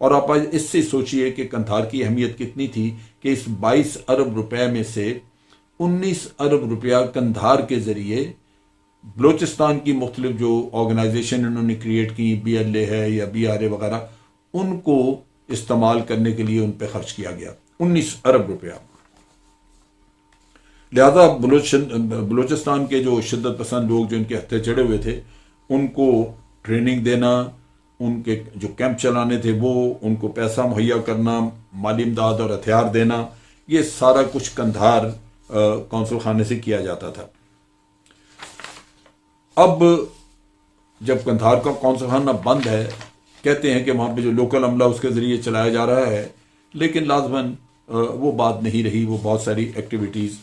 اور آپ آج اس سے سوچئے کہ قندھار کی اہمیت کتنی تھی کہ اس 22 ارب روپے میں سے 19 ارب روپیہ قندھار کے ذریعے بلوچستان کی مختلف جو آرگنائزیشن انہوں نے کریٹ کی، BLA ہے یا BRA وغیرہ، ان کو استعمال کرنے کے لیے ان پہ خرچ کیا گیا 19 ارب روپیہ۔ لہذا بلوچستان کے جو شدت پسند لوگ جو ان کے ہتھے چڑھے ہوئے تھے، ان کو ٹریننگ دینا، ان کے جو کیمپ چلانے تھے وہ، ان کو پیسہ مہیا کرنا، مالی امداد اور ہتھیار دینا، یہ سارا کچھ قندھار کونسل خانے سے کیا جاتا تھا۔ اب جب قندھار کا کونسل خانہ بند ہے، کہتے ہیں کہ وہاں پہ جو لوکل عملہ اس کے ذریعے چلایا جا رہا ہے، لیکن لازماً وہ بات نہیں رہی، وہ بہت ساری ایکٹیویٹیز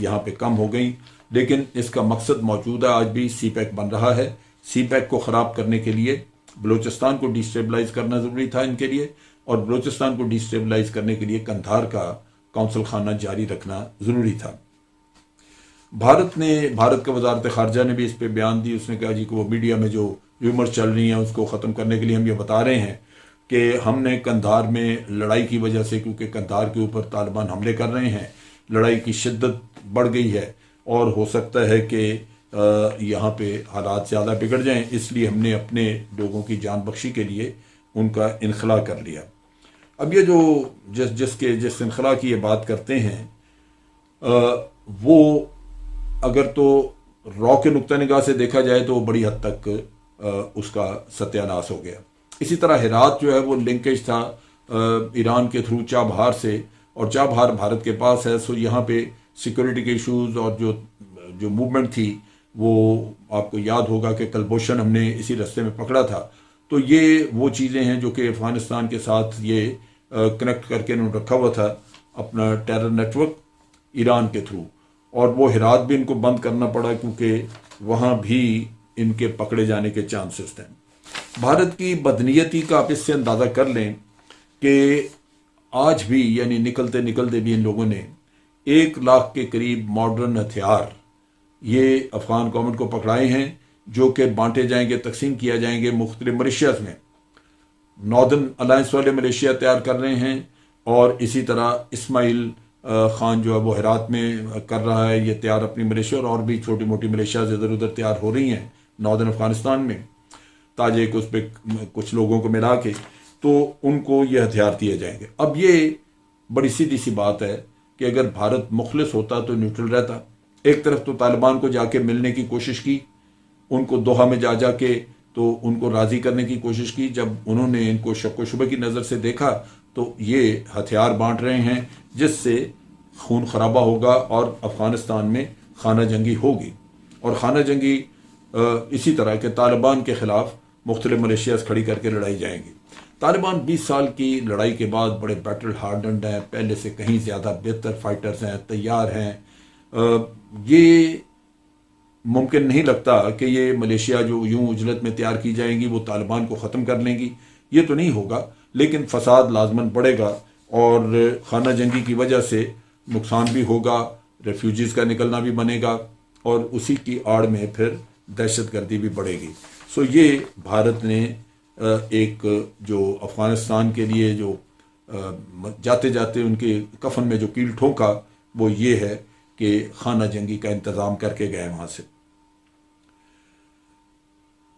یہاں پہ کم ہو گئیں، لیکن اس کا مقصد موجود ہے۔ آج بھی سی پیک بن رہا ہے۔ سی پیک کو خراب کرنے کے لیے بلوچستان کو ڈیسٹیبلائز کرنا ضروری تھا ان کے لیے، اور بلوچستان کو ڈیسٹیبلائز کرنے کے لیے قندھار کا کونسل خانہ جاری رکھنا ضروری تھا۔ بھارت کا وزارت خارجہ نے بھی اس پہ بیان دی۔ اس نے کہا جی کہ وہ میڈیا میں جو ریومرز چل رہی ہیں اس کو ختم کرنے کے لیے ہم یہ بتا رہے ہیں کہ ہم نے قندھار میں لڑائی کی وجہ سے، کیونکہ قندھار کے اوپر طالبان حملے کر رہے ہیں، لڑائی کی شدت بڑھ گئی ہے اور ہو سکتا ہے کہ یہاں پہ حالات زیادہ بگڑ جائیں، اس لیے ہم نے اپنے لوگوں کی جان بخشی کے لیے ان کا انخلاء کر لیا۔ اب یہ جو جس انخلاء کی یہ بات کرتے ہیں، وہ اگر تو را کے نقطہ نگاہ سے دیکھا جائے تو بڑی حد تک اس کا ستیہ ناش ہو گیا۔ اسی طرح ہرات جو ہے وہ لنکیج تھا ایران کے تھرو چابہار سے، اور چابہار بھارت کے پاس ہے، سو یہاں پہ سیکورٹی کے ایشوز اور جو موومنٹ تھی وہ آپ کو یاد ہوگا کہ کلبھوشن ہم نے اسی رستے میں پکڑا تھا۔ تو یہ وہ چیزیں ہیں جو کہ افغانستان کے ساتھ یہ کنیکٹ کر کے انہوں نے رکھا ہوا تھا اپنا ٹیرر نیٹ ورک ایران کے تھرو، اور وہ ہرات بھی ان کو بند کرنا پڑا کیونکہ وہاں بھی ان کے پکڑے جانے کے چانسز تھے۔ بھارت کی بدنیتی کا آپ اس سے اندازہ کر لیں کہ آج بھی، یعنی نکلتے بھی ان لوگوں نے 1 لاکھ کے قریب ماڈرن ہتھیار یہ افغان گورنمنٹ کو پکڑائے ہیں، جو کہ بانٹے جائیں گے، تقسیم کیا جائیں گے مختلف ملیشیاز میں۔ ناردرن الائنس والے ملیشیا تیار کر رہے ہیں، اور اسی طرح اسماعیل خان جو ہے وہ ہرات میں کر رہا ہے یہ تیار اپنی ملیشیا، اور بھی چھوٹی موٹی ملیشیاز ادھر ادھر تیار ہو رہی ہیں ناردرن افغانستان میں، تاجک اس پہ کچھ لوگوں کو ملا کے، تو ان کو یہ ہتھیار دیے جائیں گے۔ اب یہ بڑی سیدھی سی بات ہے کہ اگر بھارت مخلص ہوتا تو نیوٹرل رہتا۔ ایک طرف تو طالبان کو جا کے ملنے کی کوشش کی، ان کو دوحہ میں جا کے تو ان کو راضی کرنے کی کوشش کی۔ جب انہوں نے ان کو شک و شبہ کی نظر سے دیکھا تو یہ ہتھیار بانٹ رہے ہیں جس سے خون خرابہ ہوگا اور افغانستان میں خانہ جنگی ہوگی، اور خانہ جنگی اسی طرح کے طالبان کے خلاف مختلف ملیشیاز کھڑی کر کے لڑائی جائیں گی۔ طالبان 20 سال کی لڑائی کے بعد بڑے بیٹل ہارڈنڈ ہیں، پہلے سے کہیں زیادہ بہتر فائٹرز ہیں، تیار ہیں۔ یہ ممکن نہیں لگتا کہ یہ ملیشیا جو یوں اجلت میں تیار کی جائیں گی وہ طالبان کو ختم کر لیں گی، یہ تو نہیں ہوگا، لیکن فساد لازماً بڑھے گا، اور خانہ جنگی کی وجہ سے نقصان بھی ہوگا، ریفیوجیز کا نکلنا بھی بنے گا، اور اسی کی آڑ میں پھر دہشت گردی بھی بڑھے گی۔ سو یہ بھارت نے ایک جو افغانستان کے لیے جو جاتے جاتے ان کے کفن میں جو کیل ٹھونکا وہ یہ ہے کہ خانہ جنگی کا انتظام کر کے گئے وہاں سے۔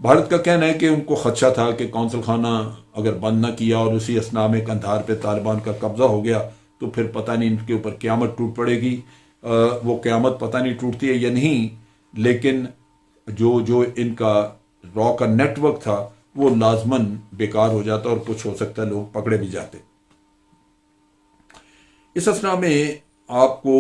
بھارت کا کہنا ہے کہ ان کو خدشہ تھا کہ کونسل خانہ اگر بند نہ کیا اور اسی اثناء میں قندھار پہ طالبان کا قبضہ ہو گیا تو پھر پتہ نہیں ان کے اوپر قیامت ٹوٹ پڑے گی۔ وہ قیامت پتہ نہیں ٹوٹتی ہے یا نہیں، لیکن جو ان کا را کا نیٹ ورک تھا وہ لازماً بیکار ہو جاتا، اور کچھ ہو سکتا ہے لوگ پکڑے بھی جاتے۔ اس اثناء میں آپ کو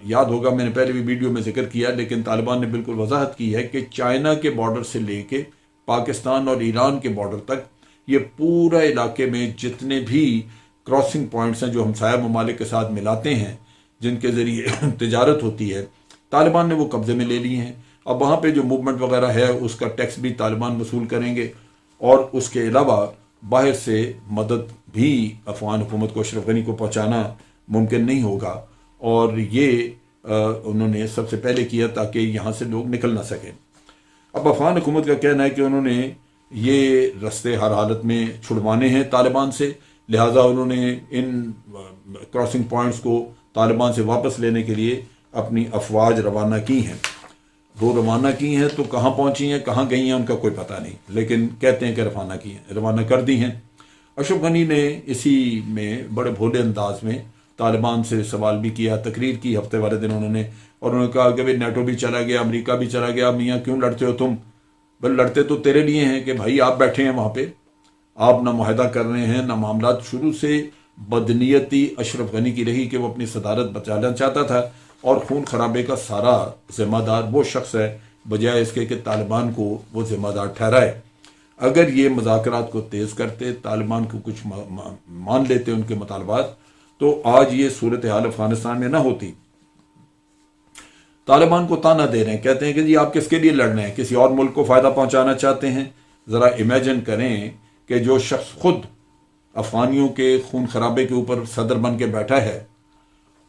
یاد ہوگا، میں نے پہلے بھی ویڈیو میں ذکر کیا، لیکن طالبان نے بالکل وضاحت کی ہے کہ چائنا کے بارڈر سے لے کے پاکستان اور ایران کے بارڈر تک یہ پورا علاقے میں جتنے بھی کراسنگ پوائنٹس ہیں جو ہمسایہ ممالک کے ساتھ ملاتے ہیں، جن کے ذریعے تجارت ہوتی ہے، طالبان نے وہ قبضے میں لے لی ہیں۔ اب وہاں پہ جو موومنٹ وغیرہ ہے اس کا ٹیکس بھی طالبان وصول کریں گے، اور اس کے علاوہ باہر سے مدد بھی افغان حکومت کو، اشرف غنی کو پہنچانا ممکن نہیں ہوگا، اور یہ انہوں نے سب سے پہلے کیا تاکہ یہاں سے لوگ نکل نہ سکیں۔ اب افغان حکومت کا کہنا ہے کہ انہوں نے یہ رستے ہر حالت میں چھڑوانے ہیں طالبان سے، لہٰذا انہوں نے ان کراسنگ پوائنٹس کو طالبان سے واپس لینے کے لیے اپنی افواج روانہ کی ہیں۔ وہ روانہ کی ہیں تو کہاں پہنچی ہیں، کہاں گئی ہیں، ان کا کوئی پتہ نہیں، لیکن کہتے ہیں کہ روانہ کر دی ہیں۔ اشرف غنی نے اسی میں بڑے بھولے انداز میں طالبان سے سوال بھی کیا، تقریر کی ہفتے والے دن انہوں نے، اور انہوں نے کہا کہ نیٹو بھی چلا گیا، امریکہ بھی چلا گیا، میاں کیوں لڑتے ہو تم؟ بل لڑتے تو تیرے لیے ہیں کہ بھائی آپ بیٹھے ہیں وہاں پہ، آپ نہ معاہدہ کر رہے ہیں نہ معاملات۔ شروع سے بدنیتی اشرف غنی کی رہی کہ وہ اپنی صدارت بچانا چاہتا تھا، اور خون خرابے کا سارا ذمہ دار وہ شخص ہے، بجائے اس کے کہ طالبان کو وہ ذمہ دار ٹھہرائے۔ اگر یہ مذاکرات کو تیز کرتے، طالبان کو کچھ مان لیتے ان کے مطالبات، تو آج یہ صورتحال افغانستان میں نہ ہوتی۔ طالبان کو تانا دے رہے ہیں، کہتے ہیں کہ جی آپ کس کے لیے لڑ رہے ہیں، کسی اور ملک کو فائدہ پہنچانا چاہتے ہیں؟ ذرا امیجن کریں کہ جو شخص خود افغانیوں کے خون خرابے کے اوپر صدر بن کے بیٹھا ہے،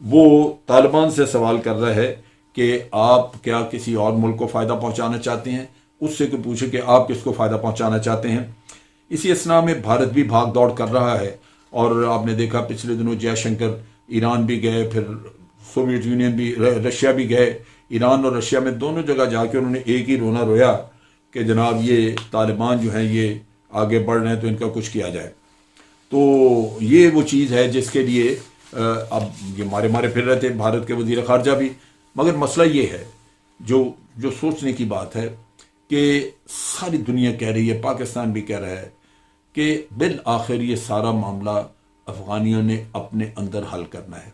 وہ طالبان سے سوال کر رہا ہے کہ آپ کیا کسی اور ملک کو فائدہ پہنچانا چاہتے ہیں؟ اس سے کہ پوچھے کہ آپ کس کو فائدہ پہنچانا چاہتے ہیں۔ اسی اسنا میں بھارت بھی بھاگ دوڑ کر رہا ہے، اور آپ نے دیکھا پچھلے دنوں جے شنکر ایران بھی گئے، پھر سوویت یونین بھی، رشیا بھی گئے۔ ایران اور رشیا میں دونوں جگہ جا کے انہوں نے ایک ہی رونا رویا کہ جناب یہ طالبان جو ہیں یہ آگے بڑھ رہے ہیں تو ان کا کچھ کیا جائے۔ تو یہ وہ چیز ہے جس کے لیے اب یہ مارے پھر رہے تھے بھارت کے وزیر خارجہ بھی۔ مگر مسئلہ یہ ہے جو سوچنے کی بات ہے کہ ساری دنیا کہہ رہی ہے، پاکستان بھی کہہ رہا ہے کہ بالآخر یہ سارا معاملہ افغانیوں نے اپنے اندر حل کرنا ہے۔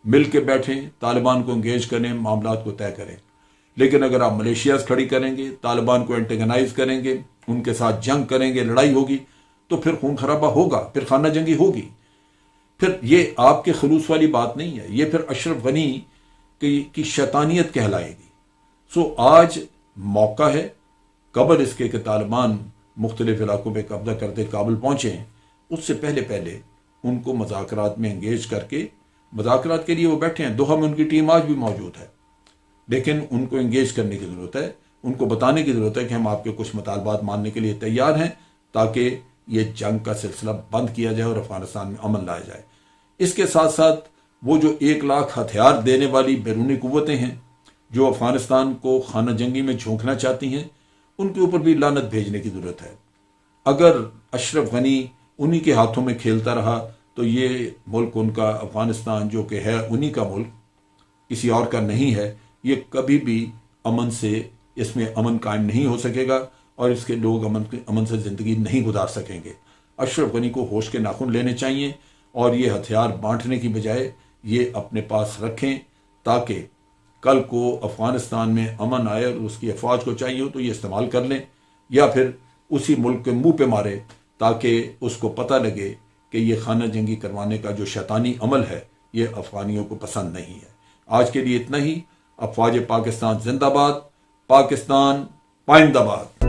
مل کے بیٹھیں، طالبان کو انگیج کریں، معاملات کو طے کریں۔ لیکن اگر آپ ملیشیاز کھڑی کریں گے، طالبان کو اینٹیگنائز کریں گے، ان کے ساتھ جنگ کریں گے، لڑائی ہوگی، تو پھر خون خرابہ ہوگا، پھر خانہ جنگی ہوگی۔ پھر یہ آپ کے خلوص والی بات نہیں ہے، یہ پھر اشرف غنی کی شیطانیت کہلائے گی۔ سو آج موقع ہے، قبل اس کے کہ طالبان مختلف علاقوں پہ قبضہ کرتے کابل پہنچیں، اس سے پہلے ان کو مذاکرات میں انگیج کر کے، مذاکرات کے لیے وہ بیٹھے ہیں، دوحہ میں ان کی ٹیم آج بھی موجود ہے، لیکن ان کو انگیج کرنے کی ضرورت ہے، ان کو بتانے کی ضرورت ہے کہ ہم آپ کے کچھ مطالبات ماننے کے لیے تیار ہیں، تاکہ یہ جنگ کا سلسلہ بند کیا جائے اور افغانستان میں امن لایا جائے۔ اس کے ساتھ ساتھ وہ جو 1 لاکھ ہتھیار دینے والی بیرونی قوتیں ہیں جو افغانستان کو خانہ جنگی میں جھونکنا چاہتی ہیں، ان کے اوپر بھی لعنت بھیجنے کی ضرورت ہے۔ اگر اشرف غنی انہی کے ہاتھوں میں کھیلتا رہا تو یہ ملک ان کا، افغانستان جو کہ ہے انہی کا ملک، کسی اور کا نہیں ہے، یہ کبھی بھی امن سے، اس میں امن قائم نہیں ہو سکے گا، اور اس کے لوگ امن سے زندگی نہیں گزار سکیں گے۔ اشرف غنی کو ہوش کے ناخن لینے چاہیے، اور یہ ہتھیار بانٹنے کی بجائے یہ اپنے پاس رکھیں، تاکہ کل کو افغانستان میں امن آئے اور اس کی افواج کو چاہیے ہو تو یہ استعمال کر لیں، یا پھر اسی ملک کے منہ پہ مارے، تاکہ اس کو پتہ لگے کہ یہ خانہ جنگی کروانے کا جو شیطانی عمل ہے یہ افغانیوں کو پسند نہیں ہے۔ آج کے لیے اتنا ہی۔ افواج پاکستان زندہ باد، پاکستان پائندہ باد۔